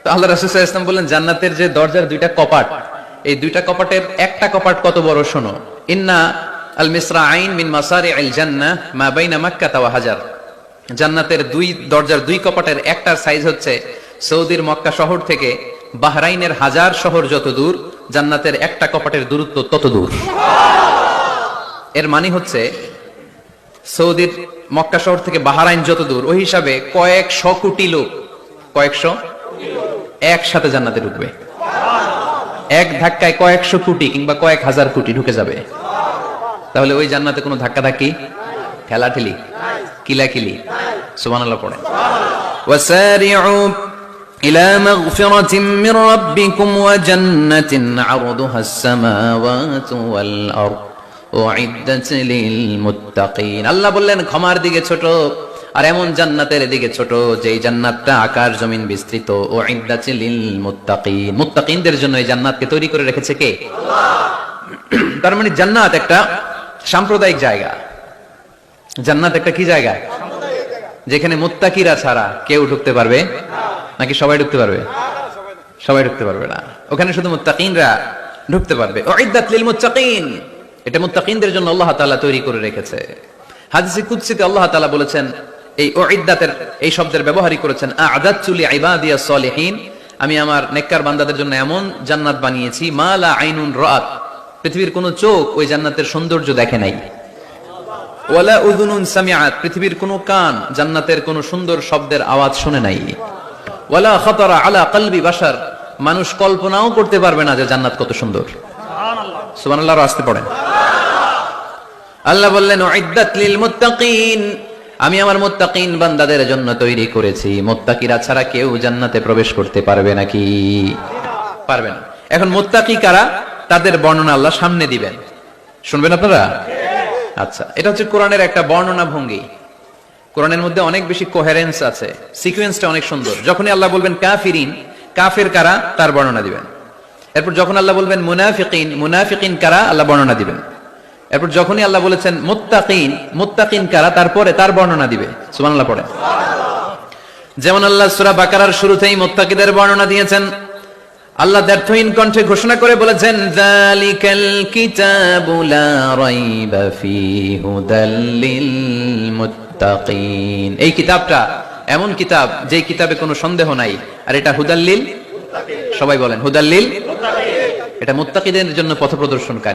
তো আল্লাহ রাসূল সাল্লাল্লাহু আলাইহি ওয়াসাল্লাম বললেন, জান্নাতের যে দরজার দুইটা কপাট, এই দুইটা কপাটের একটা কপাট কত বড় শোনো। ইন্না আল মিসরাআইন মিন মাসারি'আল জান্নাহ মা বাইনা মাক্কাহ ওয়া হাজার। জান্নাতের দুই দরজার দুই কপাটের একটার সাইজ হচ্ছে সৌদির মক্কা শহর থেকে বাহরাইনের হাজার শহর যত দূর, জান্নাতের একটা কপাটের দূরত্ব তত দূর। এর মানে হচ্ছে সৌদির মক্কা শহর থেকে বাহরাইন যত দূর, ওই হিসাবে কয়েকশো কোটি লোক, কয়েকশো একসাথে জান্নাতে ঢুকবে। এক ধাক্কায় কয়েকশো কোটি কিংবা কয়েক হাজার কোটি ঢুকে যাবে। তাহলে ওই জান্নাতে কোনো ধাক্কাধাক্কি, ঠেলাঠেলি, কিলাকিলি, সুবহানাল্লাহ পড়েন। ওয়াসারি'উ ইলা মাগফিরাতিন মির রাব্বিকুম ওয়া জান্নাতিন আরদুহাস সামাওয়াতু ওয়াল আরদ উইদ্দাত লিল মুত্তাকিন। আল্লাহ বললেন ক্ষমার দিকে ছোট, আর এমন জান্নাতের দিকে ছোট যেই জান্নাতটা আকাশ জমিন বিস্তৃত। উইদ্দাত লিল মুত্তাকিন, মুত্তাকিনদের জন্য এই জান্নাতকে তৈরি করে রেখেছে কে? আল্লাহ। তার মানে জান্নাত একটা সাম্প্রদায়িক জায়গা। জান্নাত একটা কি জায়গা? যেখানে মুত্তাকিরা ছাড়া কেউ ঢুকতে পারবে নাকি সবাই ঢুকতে পারবে? সবাই ঢুকতে পারবে না, ওখানে শুধু মুত্তাকিনরা ঢুকতে পারবে। উইদ্দাত লিল মুত্তাকিন, এটা মুত্তাকিনদের জন্য আল্লাহ তাআলা তৈরি করে রেখেছে। হাদিসে কুদসিতে আল্লাহ তাআলা বলেছেন, এই উইদ্দাতের এই শব্দের ব্যবহারই করেছেন আ'দাতু লিইবাদিয়াস সালিহিন, আমি আমার নেককার বান্দাদের জন্য এমন জান্নাত বানিয়েছি মা লা আইনুন রাআত, পৃথিবীর কোন চোখ ওই জান্নাতের সৌন্দর্য দেখে নাই। ওয়ালা উযুনুন সামিআত, পৃথিবীর কোন কান জান্নাতের কোন সুন্দর শব্দের আওয়াজ শুনে নাই। ওয়ালা খাতারা আলা কলবি বাশার, মানুষ কল্পনাও করতে পারবে না যে জান্নাত কত সুন্দর। সুবহানাল্লাহ, সুবহানাল্লাহ আসতে পড়েন। আল্লাহ বললেন উইদ্দাত লিল মুত্তাকিন, আমি আমার মুত্তাকিন বান্দাদের জন্য তৈরি করেছি। মুত্তাকিরা ছাড়া কেউ জান্নাতে প্রবেশ করতে পারবে নাকি? পারবে না। এখন মুত্তাকি কারা, তাদের বর্ণনা আল্লাহ সামনে দিবেন, শুনবেন আপনারা? আচ্ছা, এটা হচ্ছে কোরআনের একটা বর্ণনা ভঙ্গি। কোরআনের মধ্যে অনেক বেশি কোহেরেন্স আছে, সিকোয়েন্সটা অনেক সুন্দর। যখনই আল্লাহ বলবেন কাফিরিন, কাফের কারা, তার বর্ণনা দিবেন। এরপর যখন আল্লাহ বলবেন মুনাফিকিন, মুনাফিকিন কারা, আল্লাহ বর্ণনা দিবেন। এরপর যখনই আল্লাহ বলেছেন মুত্তাকিন, মুত্তাকিন কারা, তারপরে তার বর্ণনা দিবে। সুবহানাল্লাহ পড়েন। যেমন আল্লাহ সূরা বাকারার শুরুতেই মুত্তাকিদের বর্ণনা দিয়েছেন। আল্লাহ দ্ব্যর্থহীন কণ্ঠে ঘোষণা করে বলেছেন যালিকাল কিতাবু লা রাইবা ফীহি হুদাল লিল মুত্তাকিন, এই কিতাবটা এমন কিতাব যেই কিতাবে কোনো সন্দেহ নাই, আর এটা হুদাল লিল মুত্তাকিন। সবাই বলেন হুদাল লিল মুত্তাকিন, এটা মুত্তাকিদের জন্য পথপ্রদর্শনকারী।